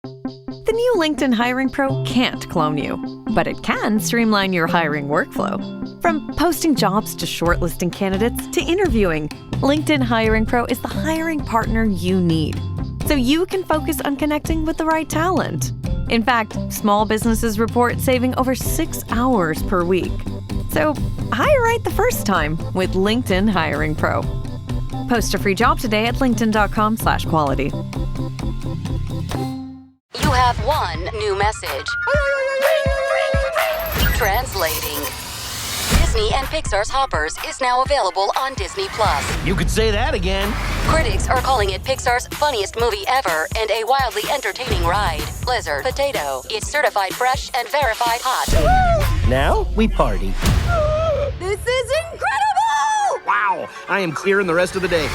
The new LinkedIn Hiring Pro can't clone you, but it can streamline your hiring workflow. From posting jobs to shortlisting candidates to interviewing, LinkedIn Hiring Pro is the hiring partner you need, so you can focus on connecting with the right talent. In fact, small businesses report saving over 6 hours per week. So hire right the first time with LinkedIn Hiring Pro. Post a free job today at linkedin.com/quality. You have one new message. Translating. Disney and Pixar's Hoppers is now available on Disney+. You could say that again. Critics are calling it Pixar's funniest movie ever and a wildly entertaining ride. Blizzard Potato. It's certified fresh and verified hot. Now we party. This is incredible! Wow, I am clearing the rest of the day.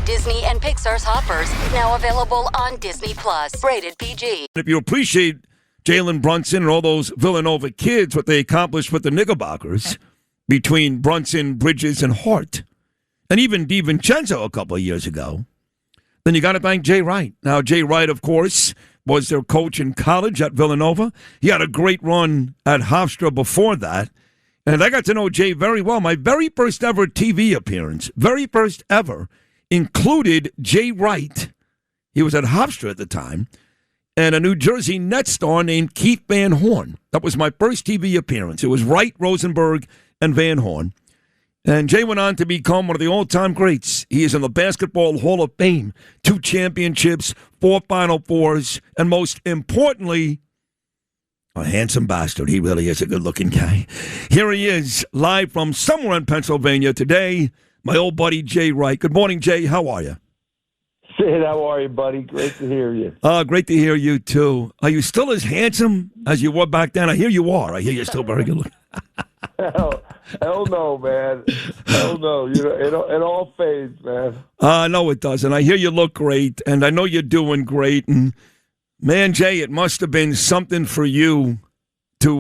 Disney and Pixar's Hoppers, now available on Disney+. Rated PG. If you appreciate Jalen Brunson and all those Villanova kids, what they accomplished with the Knickerbockers between Brunson, Bridges, and Hart, and even DiVincenzo a couple of years ago, then you got to thank Jay Wright. Now, Jay Wright, of course, was their coach in college at Villanova. He had a great run at Hofstra before that. And I got to know Jay very well. My very first ever TV appearance, very first ever, included Jay Wright. He was at Hofstra at the time, and a New Jersey Nets star named Keith Van Horn. That was my first TV appearance. It was Wright, Rosenberg, and Van Horn. And Jay went on to become one of the all-time greats. He is in the Basketball Hall of Fame. 2 championships, 4 Final Fours, and most importantly, a handsome bastard. He really is a good-looking guy. Here he is, live from somewhere in Pennsylvania today, my old buddy Jay Wright. Good morning, Jay. How are you? Sid, how are you, buddy? Great to hear you. Great to hear you, too. Are you still as handsome as you were back then? I hear you are. I hear you're still very good looking. Hell no, man. Hell no. You know, it all fades, man. No, it doesn't. I hear you look great, and I know you're doing great. And, man, Jay, it must have been something for you to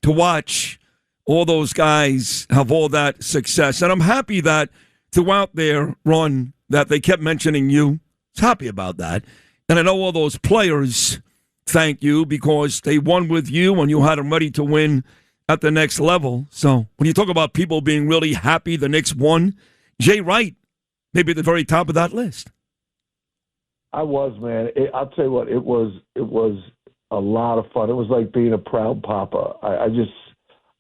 watch all those guys have all that success. And I'm happy that throughout their run that they kept mentioning you. I was happy about that. And I know all those players thank you because they won with you and you had them ready to win at the next level. So when you talk about people being really happy the Knicks won, Jay Wright maybe at the very top of that list. I was, man. I'll tell you what, it was a lot of fun. It was like being a proud papa.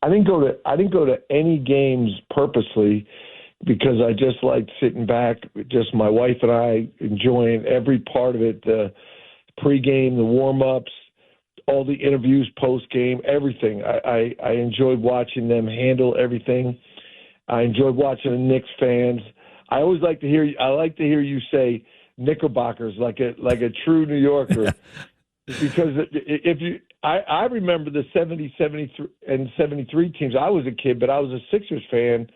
I didn't go to any games purposely because I just liked sitting back, just my wife and I enjoying every part of it, the pregame, the warm-ups, all the interviews post-game, everything. I enjoyed watching them handle everything. I enjoyed watching the Knicks fans. I always like to hear you say Knickerbockers like a true New Yorker. Because I remember the 70, 73, and 73 teams. I was a kid, but I was a Sixers fan,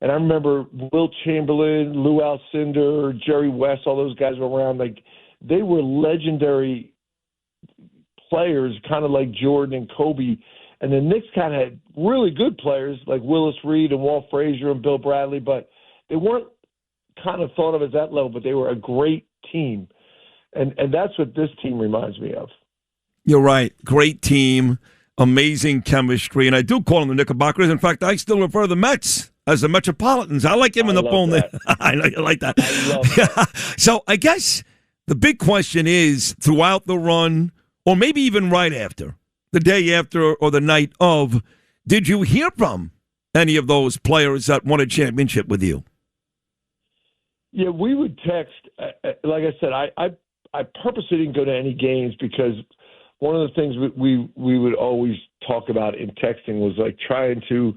and I remember Wilt Chamberlain, Lou Alcindor, Jerry West, all those guys were around. Like they were legendary players, kind of like Jordan and Kobe. And the Knicks kind of had really good players like Willis Reed and Walt Frazier and Bill Bradley, but they weren't kind of thought of as that level, but they were a great team. And that's what this team reminds me of. You're right. Great team, amazing chemistry. And I do call them the Knickerbockers. In fact, I still refer to the Mets as the Metropolitans. I like him in the phone there. I know you like that. I love that. So I guess the big question is throughout the run, or maybe even right after, the day after or the night of, did you hear from any of those players that won a championship with you? Yeah, we would text. Like I said, I purposely didn't go to any games because one of the things we would always talk about in texting was like trying to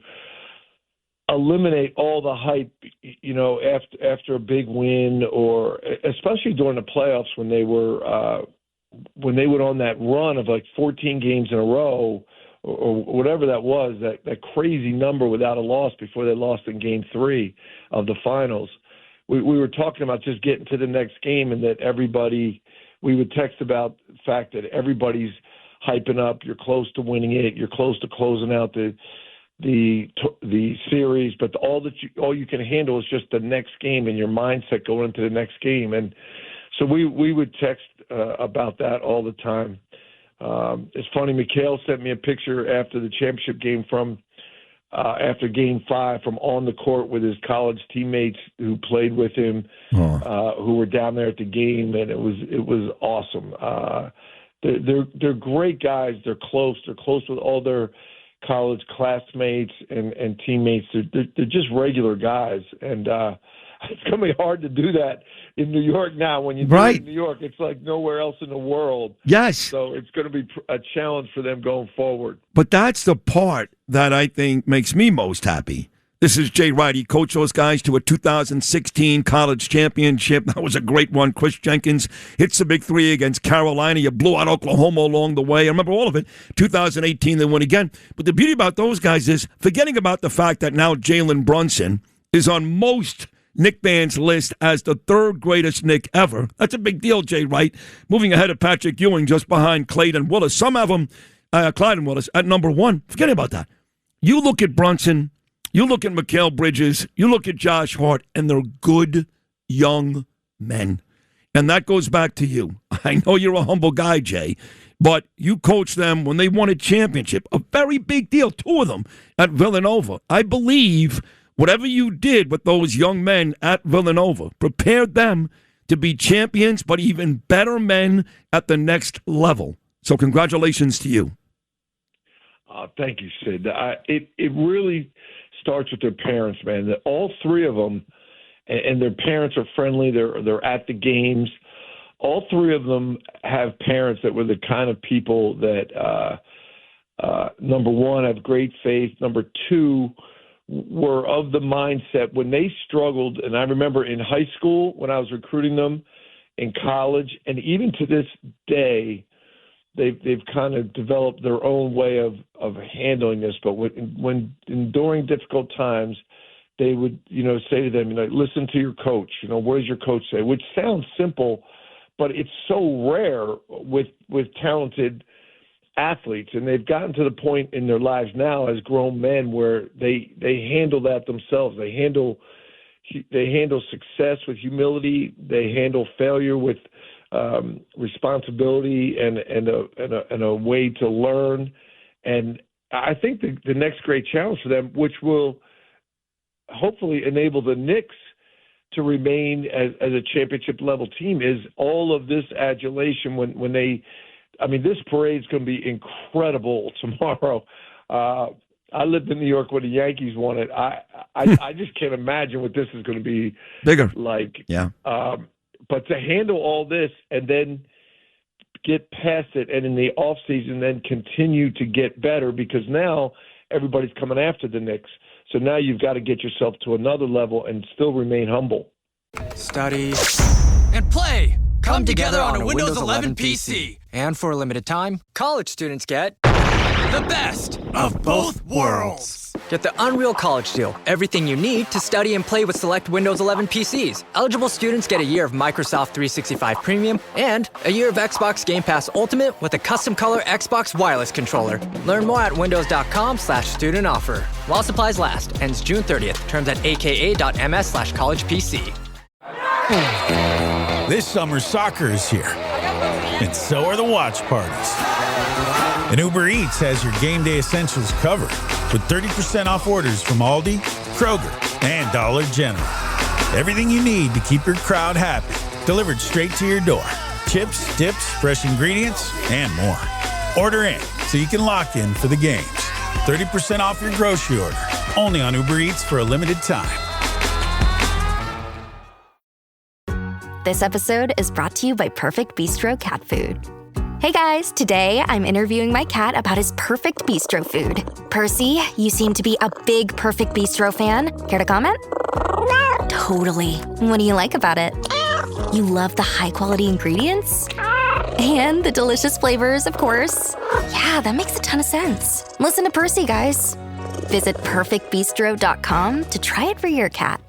eliminate all the hype, you know, after a big win, or especially during the playoffs when they were on that run of like 14 games in a row or whatever that was, that crazy number without a loss before they lost in Game 3 of the finals. We were talking about just getting to the next game, and that we would text about the fact that everybody's hyping up. You're close to winning it. You're close to closing out the series, but all you can handle is just the next game and your mindset going into the next game. And so we would text about that all the time. It's funny, Mikal sent me a picture after the championship game after Game 5 from on the court with his college teammates who played with him, who were down there at the game, and it was awesome. They're great guys. They're close. They're close with all their college classmates and teammates. They're just regular guys, and it's going to be hard to do that in New York now. When you do it in New York, it's like nowhere else in the world. Yes. So it's going to be a challenge for them going forward. But that's the part that I think makes me most happy. This is Jay Wright. He coached those guys to a 2016 college championship. That was a great one. Chris Jenkins hits the big three against Carolina. You blew out Oklahoma along the way. I remember all of it. 2018, they won again. But the beauty about those guys is forgetting about the fact that now Jalen Brunson is on most Knick fans' list as the third greatest Knick ever. That's a big deal, Jay Wright. Moving ahead of Patrick Ewing just behind Clyde and Willis. Some have them, Clyde and Willis, at number one. Forgetting about that. You look at Brunson, you look at Mikal Bridges, you look at Josh Hart, and they're good young men. And that goes back to you. I know you're a humble guy, Jay, but you coached them when they won a championship. A very big deal, two of them at Villanova. I believe whatever you did with those young men at Villanova prepared them to be champions, but even better men at the next level. So congratulations to you. Thank you, Sid. It really starts with their parents, man. All three of them, and their parents are friendly. They're at the games. All three of them have parents that were the kind of people that, number one, have great faith. Number two, were of the mindset when they struggled. And I remember in high school when I was recruiting them, in college, and even to this day, they've kind of developed their own way of handling this. But when during difficult times, they would, say to them, listen to your coach. What does your coach say? Which sounds simple, but it's so rare with talented athletes. And they've gotten to the point in their lives now as grown men where they handle that themselves. They handle success with humility. They handle failure with responsibility and a way to learn. And I think the next great challenge for them, which will hopefully enable the Knicks to remain as a championship level team, is all of this adulation when they. I mean, this parade's going to be incredible tomorrow. I lived in New York when the Yankees won it. I just can't imagine what this is going to be bigger like. Yeah. But to handle all this and then get past it, and in the off season then continue to get better, because now everybody's coming after the Knicks. So now you've got to get yourself to another level and still remain humble. Study and play come together on a Windows 11 PC. And for a limited time, college students get the best of both worlds. Get the Unreal College Deal. Everything you need to study and play with select Windows 11 PCs. Eligible students get a year of Microsoft 365 Premium and a year of Xbox Game Pass Ultimate with a custom color Xbox wireless controller. Learn more at windows.com/student offer. While supplies last. Ends June 30th. Terms at aka.ms/collegepc. This summer, soccer is here, and so are the watch parties. And Uber Eats has your game day essentials covered with 30% off orders from Aldi, Kroger, and Dollar General. Everything you need to keep your crowd happy, delivered straight to your door. Chips, dips, fresh ingredients, and more. Order in so you can lock in for the games. 30% off your grocery order, only on Uber Eats for a limited time. This episode is brought to you by Perfect Bistro Cat Food. Hey guys, today I'm interviewing my cat about his perfect bistro food. Percy, you seem to be a big Perfect Bistro fan. Care to comment? Totally. What do you like about it? You love the high-quality ingredients? And the delicious flavors, of course. Yeah, that makes a ton of sense. Listen to Percy, guys. Visit perfectbistro.com to try it for your cat.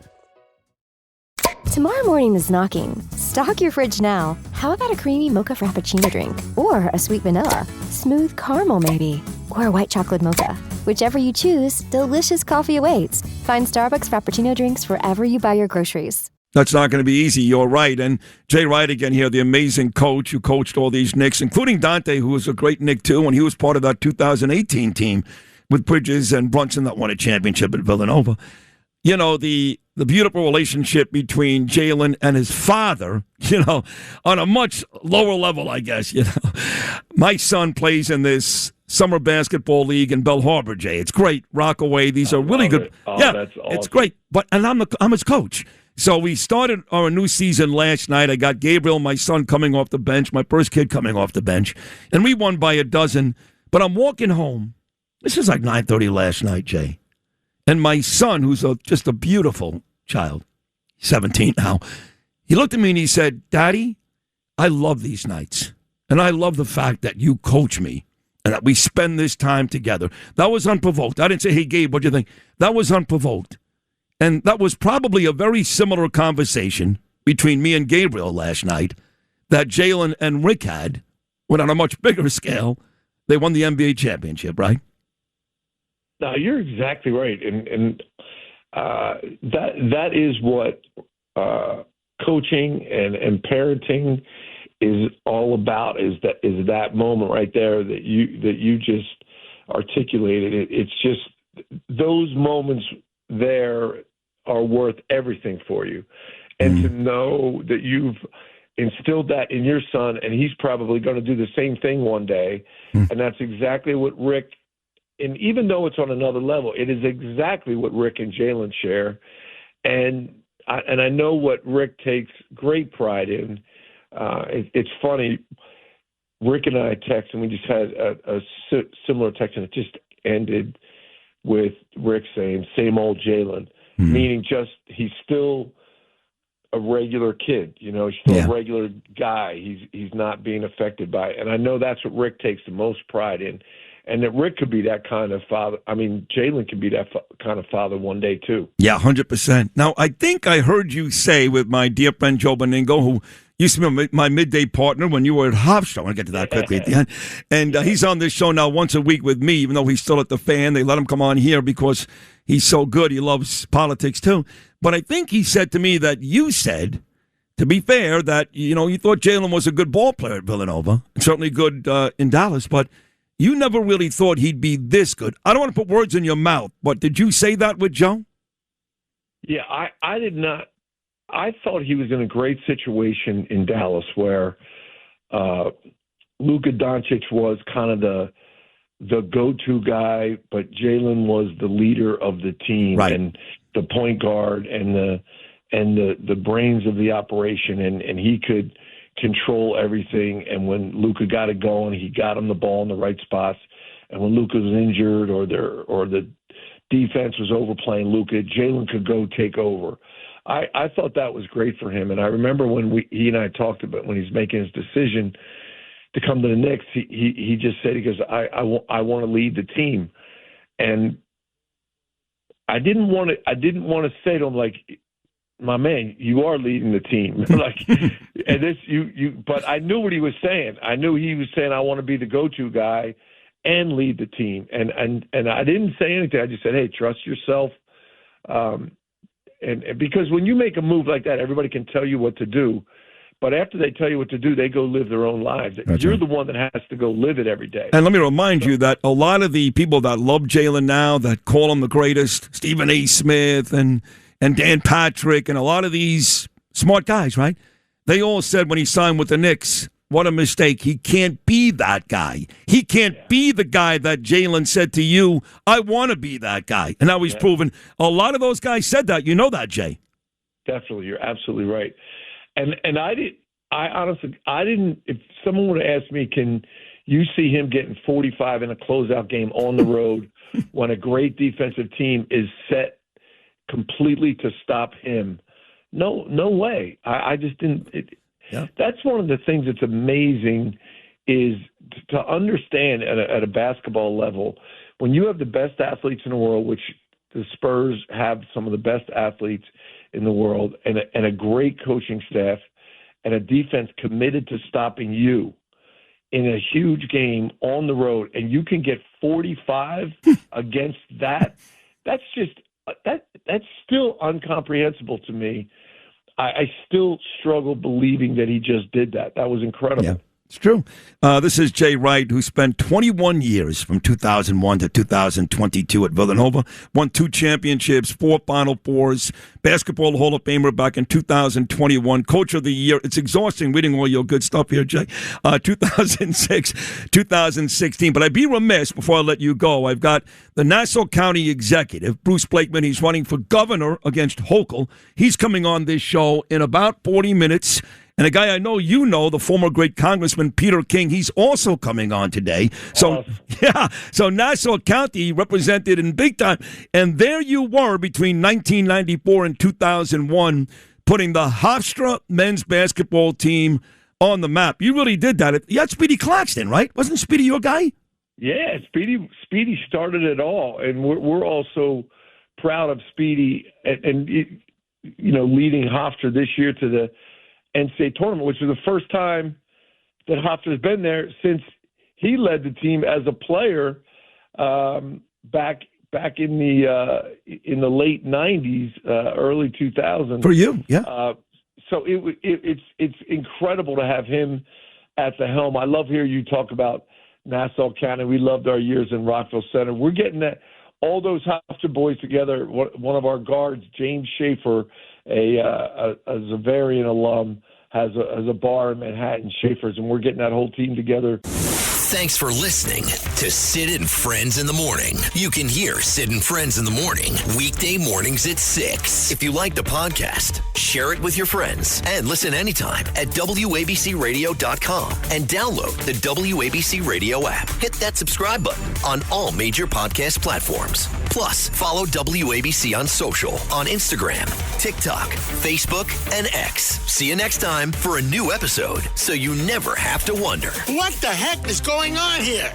Tomorrow morning is knocking. Stock your fridge now. How about a creamy mocha frappuccino drink? Or a sweet vanilla? Smooth caramel, maybe? Or a white chocolate mocha? Whichever you choose, delicious coffee awaits. Find Starbucks Frappuccino drinks wherever you buy your groceries. That's not going to be easy. You're right. And Jay Wright again here, the amazing coach who coached all these Knicks, including Dante, who was a great Knick too, and he was part of that 2018 team with Bridges and Brunson that won a championship at Villanova. You know, the beautiful relationship between Jalen and his father, you know, on a much lower level, I guess, you know. My son plays in this summer basketball league in Bell Harbor, Jay. It's great. Rockaway. These are really good. Yeah, that's awesome. It's great. And I'm his coach. So we started our new season last night. I got Gabriel, my son, coming off the bench, my first kid coming off the bench, and we won by 12. But I'm walking home. This is like 9:30 last night, Jay. And my son, who's just a beautiful child, 17 now, he looked at me and he said, Daddy, I love these nights. And I love the fact that you coach me and that we spend this time together. That was unprovoked. I didn't say, hey, Gabe, what do you think? That was unprovoked. And that was probably a very similar conversation between me and Gabriel last night that Jalen and Rick had, when on a much bigger scale, they won the NBA championship, right? No, you're exactly right. And that is what coaching and parenting is all about, is that moment right there that you just articulated. It's just those moments there are worth everything for you. And to know that you've instilled that in your son, and he's probably going to do the same thing one day. And that's exactly what Rick, and even though it's on another level, it is exactly what Rick and Jalen share. And I know what Rick takes great pride in. It's funny, Rick and I text, and we just had a similar text, and it just ended with Rick saying, same old Jalen, meaning just he's still a regular kid, you know, he's still a regular guy. He's not being affected by it. And I know that's what Rick takes the most pride in, and that Rick could be that kind of father. I mean, Jalen could be that kind of father one day too. Yeah, 100%. Now, I think I heard you say with my dear friend Joe Beningo, who used to be my midday partner when you were at Hofstra. I want to get to that quickly at the end. And he's on this show now once a week with me, even though he's still at the Fan. They let him come on here because he's so good. He loves politics too. But I think he said to me that you said, to be fair, that, you know, you thought Jalen was a good ball player at Villanova, and certainly good in Dallas, but you never really thought he'd be this good. I don't want to put words in your mouth, but did you say that with Joe? Yeah, I did not. I thought he was in a great situation in Dallas where Luka Doncic was kind of the go-to guy, but Jalen was the leader of the team, right, and the point guard and the brains of the operation, and he could control everything. And when Luka got it going, he got him the ball in the right spots. And when Luka was injured or the defense was overplaying Luka, Jalen could go take over. I thought that was great for him. And I remember when he and I talked about when he's making his decision to come to the Knicks, he just said, he goes, I want to lead the team. And I didn't want to say to him, like, my man, you are leading the team. Like, and this, but I knew what he was saying. I knew he was saying, I want to be the go-to guy and lead the team. And I didn't say anything. I just said, hey, trust yourself. And because when you make a move like that, everybody can tell you what to do. But after they tell you what to do, they go live their own lives. You're the one that has to go live it every day. And let me remind you that a lot of the people that love Jalen now, that call him the greatest, Stephen A. Smith and Dan Patrick and a lot of these smart guys, right? They all said when he signed with the Knicks, what a mistake. He can't be that guy. He can't be the guy that Jalen said to you, I want to be that guy. And now he's proven a lot of those guys said that. You know that, Jay. Definitely. You're absolutely right. And I honestly didn't, if someone would have asked me, can you see him getting 45 in a closeout game on the road when a great defensive team is set completely to stop him? No way. I just didn't. That's one of the things that's amazing is to understand at a basketball level, when you have the best athletes in the world, which the Spurs have some of the best athletes in the world, and a great coaching staff and a defense committed to stopping you in a huge game on the road, and you can get 45 against that, that's still incomprehensible to me. I still struggle believing that he just did that. That was incredible. Yeah. It's true. This is Jay Wright, who spent 21 years from 2001 to 2022 at Villanova, won 2 championships, 4 Final Fours, Basketball Hall of Famer back in 2021, Coach of the Year. It's exhausting reading all your good stuff here, Jay. 2006, 2016. But I'd be remiss before I let you go. I've got the Nassau County Executive, Bruce Blakeman. He's running for governor against Hochul. He's coming on this show in about 40 minutes. And a guy I know you know, the former great Congressman Peter King, he's also coming on today. So, so Nassau County represented in big time. And there you were between 1994 and 2001, putting the Hofstra men's basketball team on the map. You really did that. You had Speedy Claxton, right? Wasn't Speedy your guy? Yeah, Speedy started it all. And we're also proud of Speedy and leading Hofstra this year to the NCAA tournament, which was the first time that Hofstra's been there since he led the team as a player back in the late 90s, early 2000s. For you, yeah. So it's incredible to have him at the helm. I love hearing you talk about Nassau County. We loved our years in Rockville Center. We're getting all those Hofstra boys together. One of our guards, James Schaefer, a Zavarian alum, has a bar in Manhattan, Schaefer's, and we're getting that whole team together. Thanks for listening to Sid and Friends in the Morning. You can hear Sid and Friends in the Morning weekday mornings at 6. If you like the podcast, share it with your friends and listen anytime at WABCRadio.com and download the WABC Radio app. Hit that subscribe button on all major podcast platforms. Plus, follow WABC on social on Instagram, TikTok, Facebook, and X. See you next time for a new episode so you never have to wonder. What the heck is going on here?